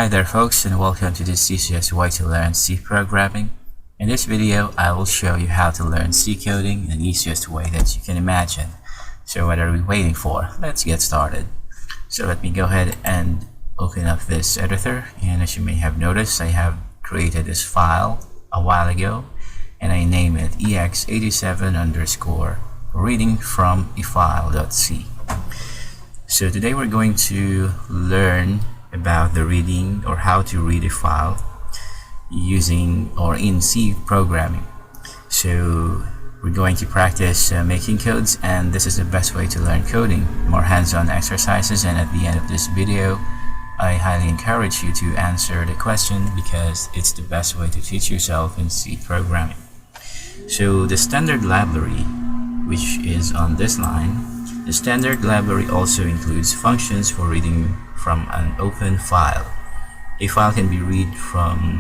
Hi there folks, and welcome to this easiest way to learn C programming. In this video I will show you how to learn C coding in the easiest way that you can imagine. So what are we waiting for? Let's get started. So let me go ahead and open up this editor, and as you may have noticed, I have created this file a while ago and I name it ex87_reading_from_a_file.c. So today we're going to learn about the reading or how to read a file using or in C programming. So we're going to practice making codes, and this is the best way to learn coding. More hands-on exercises, and at the end of this video I highly encourage you to answer the question because it's the best way to teach yourself in C programming. So the standard library, which is on this line, the standard library also includes functions for reading from an open file. A file can be read from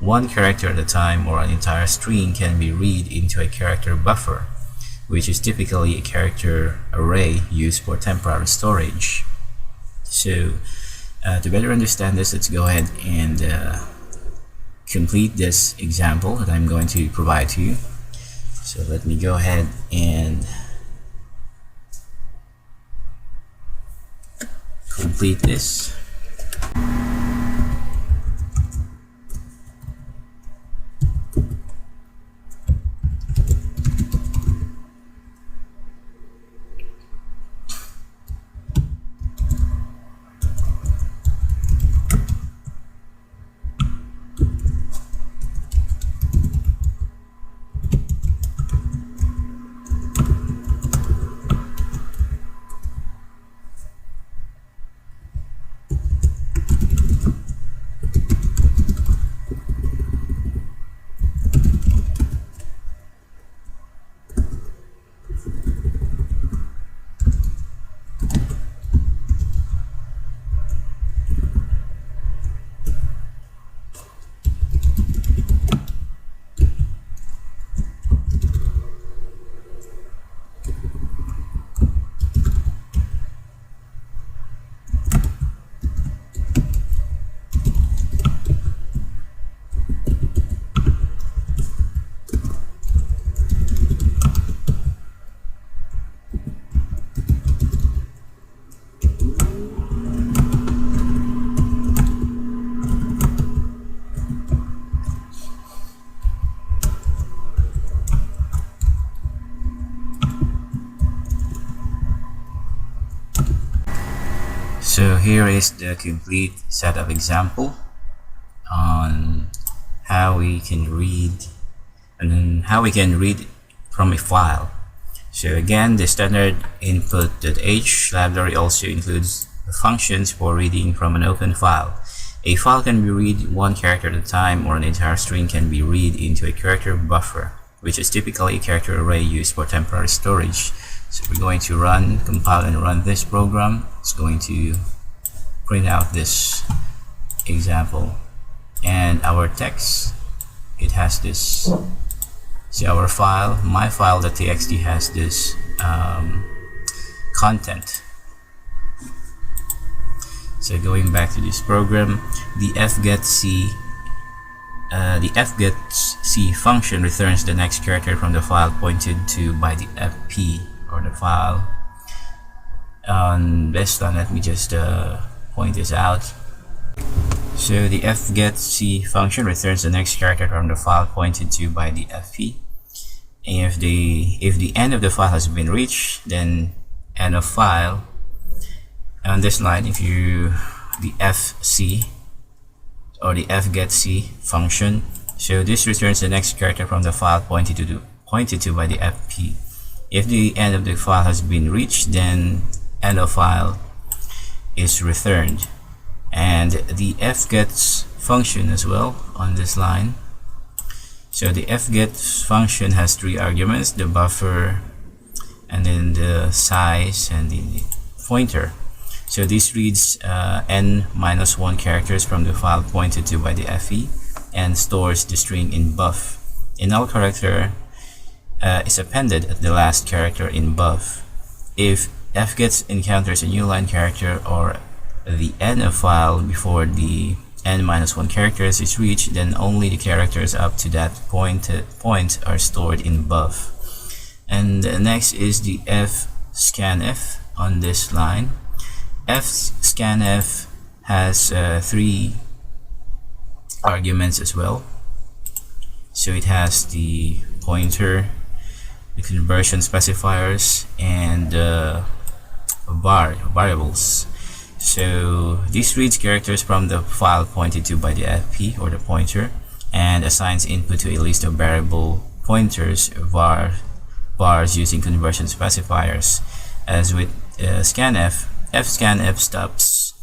one character at a time, or an entire string can be read into a character buffer, which is typically a character array used for temporary storage. So to better understand this, let's go ahead and complete this example that I'm going to provide to you. So let me go ahead and complete this. So here is the complete set of example on how we can read from a file. So again, the standard input.h library also includes the functions for reading from an open file. A file can be read one character at a time, or an entire string can be read into a character buffer, which is typically a character array used for temporary storage. So we're going to compile and run this program. It's going to print out this example, and our text, it has this. See, our file, my file.txt, has this content. So going back to this program, the fgetC function returns the next character from the file pointed to by the fp, or the file. On this one, let me just point this out. So the fgetC function returns the next character from the file pointed to by the fp. And if the end of the file has been reached, then end of file. On this line, the fc, or the fgetC function, so this returns the next character from the file pointed to by the fp. If the end of the file has been reached, then end of file is returned. And the fgets function as well on this line. So the fgets function has three arguments: the buffer, and then the size, and the pointer. So this reads n-1 characters from the file pointed to by the fe, and stores the string in buff. A null character is appended at the last character in buff. If fgets encounters a new line character or the end of file before the n minus 1 characters is reached, then only the characters up to that point are stored in buff. And next is the fscanf on this line. Fscanf has 3 arguments as well. So it has the pointer, the conversion specifiers, and variables. So this reads characters from the file pointed to by the FP or the pointer and assigns input to a list of variable pointers bars using conversion specifiers. As with scanf, fscanf stops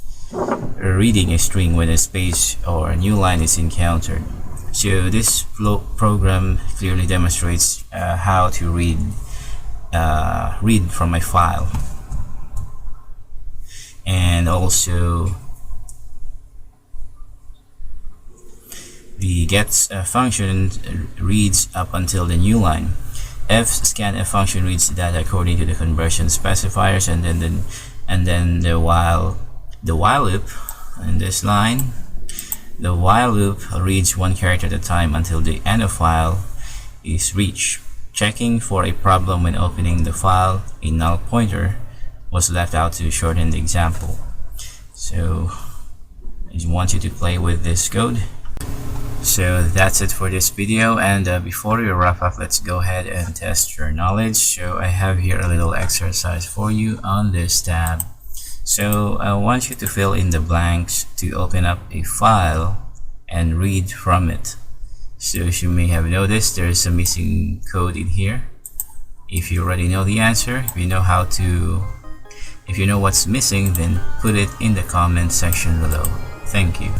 reading a string when a space or a new line is encountered. So this program clearly demonstrates how to read from a file. And also the get function reads up until the new line. Fscanf function reads data according to the conversion specifiers, and then the while loop in this line. The while loop reads 1 character at a time until the end of file is reached. Checking for a problem when opening the file, a null pointer was left out to shorten the example. So I just want you to play with this code. So that's it for this video, and before we wrap up, let's go ahead and test your knowledge. So I have here a little exercise for you on this tab. So I want you to fill in the blanks to open up a file and read from it. So as you may have noticed, there is a missing code in here. If you already know the answer, if you know what's missing, then put it in the comment section below. Thank you.